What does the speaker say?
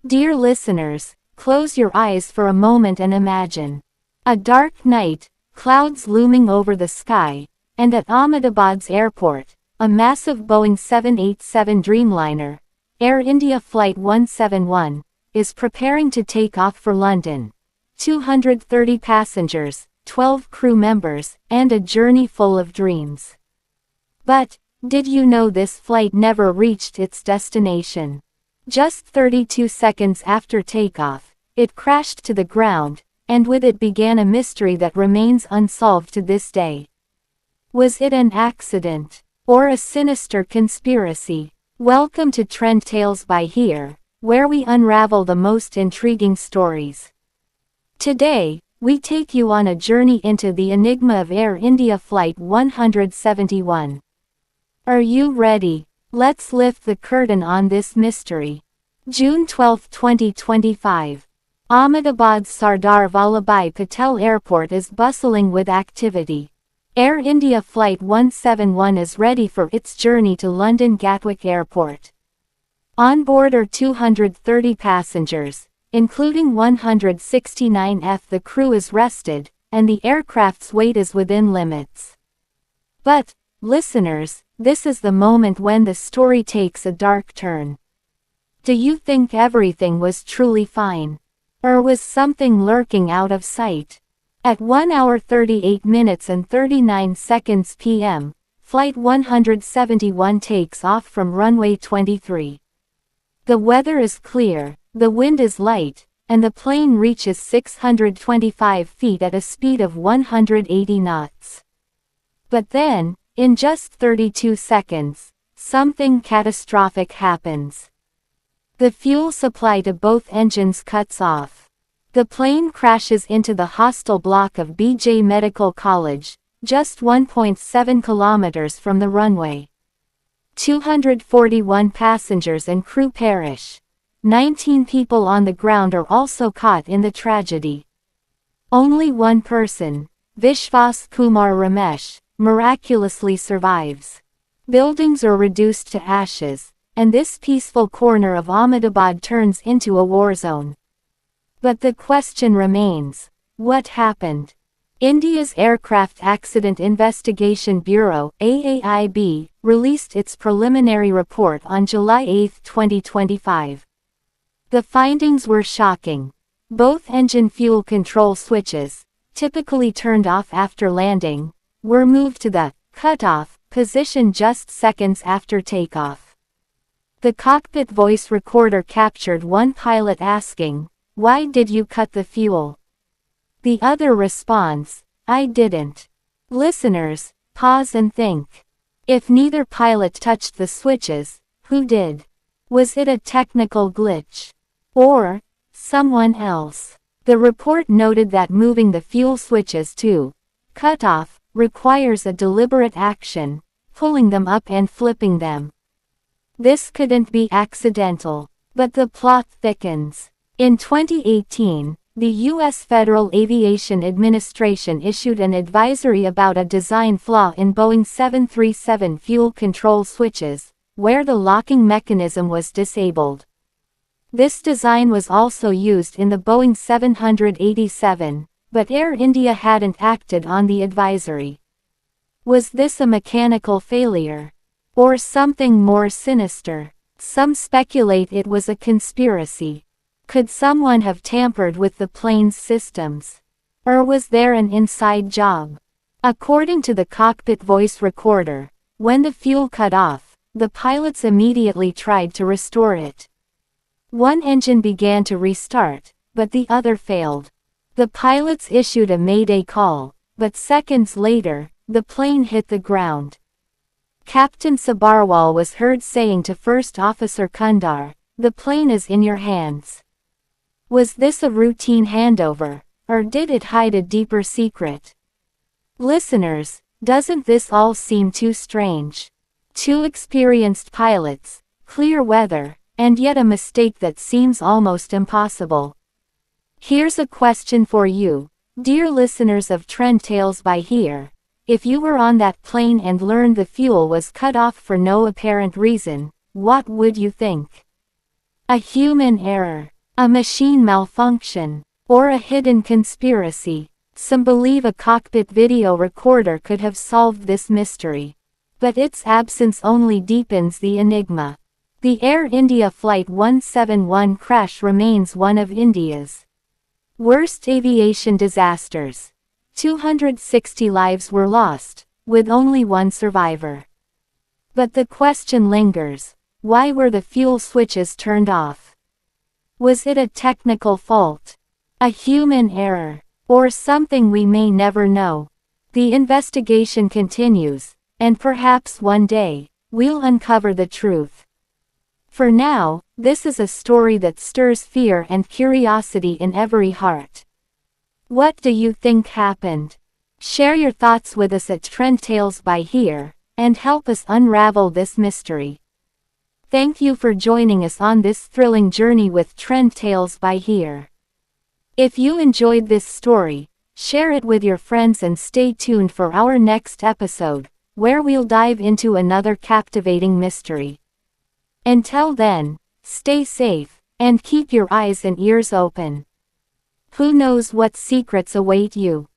Dear listeners, close your eyes for a moment and imagine. A dark night, clouds looming over the sky, and at Ahmedabad's airport, a massive Boeing 787 Dreamliner, Air India Flight 171, is preparing to take off for London. 230 passengers, 12 crew members, and a journey full of dreams. But, did you know this flight never reached its destination? Just 32 seconds after takeoff, it crashed to the ground, and with it began a mystery that remains unsolved to this day. Was it an accident, or a sinister conspiracy? Welcome to TrendTales by Heer, where we unravel the most intriguing stories. Today, we take you on a journey into the enigma of Air India Flight 171. Are you ready? Let's lift the curtain on this mystery. June 12, 2025. Ahmedabad's Sardar Vallabhbhai Patel Airport is bustling with activity. Air India Flight 171 is ready for its journey to London Gatwick Airport. On board are 230 passengers, including 169. The crew is rested, and the aircraft's weight is within limits. But, listeners, this is the moment when the story takes a dark turn. Do you think everything was truly fine? Or was something lurking out of sight? At 1 hour 38 minutes and 39 seconds p.m., Flight 171 takes off from runway 23. The weather is clear, the wind is light, and the plane reaches 625 feet at a speed of 180 knots. But then, in just 32 seconds, something catastrophic happens. The fuel supply to both engines cuts off. The plane crashes into the hostel block of BJ Medical College, just 1.7 kilometers from the runway. 241 passengers and crew perish. 19 people on the ground are also caught in the tragedy. Only one person, Vishwas Kumar Ramesh, miraculously survives. Buildings are reduced to ashes, and this peaceful corner of Ahmedabad turns into a war zone. But the question remains, what happened? India's Aircraft Accident Investigation Bureau (AAIB) released its preliminary report on July 8, 2025. The findings were shocking. Both engine fuel control switches, typically turned off after landing, were moved to the cut-off position just seconds after takeoff. The cockpit voice recorder captured one pilot asking, "Why did you cut the fuel?" The other responds, "I didn't." Listeners, pause and think. If neither pilot touched the switches, who did? Was it a technical glitch? Or someone else? The report noted that moving the fuel switches to cut off requires a deliberate action, pulling them up and flipping them. This couldn't be accidental. But the plot thickens. In 2018, the U.S. Federal Aviation Administration issued an advisory about a design flaw in Boeing 737 fuel control switches, where the locking mechanism was disabled. This design was also used in the Boeing 787, but Air India hadn't acted on the advisory. Was this a mechanical failure? Or something more sinister? Some speculate it was a conspiracy. Could someone have tampered with the plane's systems? Or was there an inside job? According to the cockpit voice recorder, when the fuel cut off, the pilots immediately tried to restore it. One engine began to restart, but the other failed. The pilots issued a mayday call, but seconds later, the plane hit the ground. Captain Sabarwal was heard saying to First Officer Kundar, "The plane is in your hands." Was this a routine handover, or did it hide a deeper secret? Listeners, doesn't this all seem too strange? Two experienced pilots, clear weather, and yet a mistake that seems almost impossible. Here's a question for you, dear listeners of TrendTales by Heer. If you were on that plane and learned the fuel was cut off for no apparent reason, what would you think? A human error, a machine malfunction, or a hidden conspiracy. Some believe a cockpit video recorder could have solved this mystery. But its absence only deepens the enigma. The Air India Flight 171 crash remains one of India's worst aviation disasters. 260 lives were lost, with only one survivor. But the question lingers: why were the fuel switches turned off? Was it a technical fault, a human error, or something we may never know? The investigation continues, and perhaps one day, we'll uncover the truth. For now, this is a story that stirs fear and curiosity in every heart. What do you think happened? Share your thoughts with us at TrendTales by Heer, and help us unravel this mystery. Thank you for joining us on this thrilling journey with TrendTales by Heer. If you enjoyed this story, share it with your friends and stay tuned for our next episode, where we'll dive into another captivating mystery. Until then, stay safe, and keep your eyes and ears open. Who knows what secrets await you?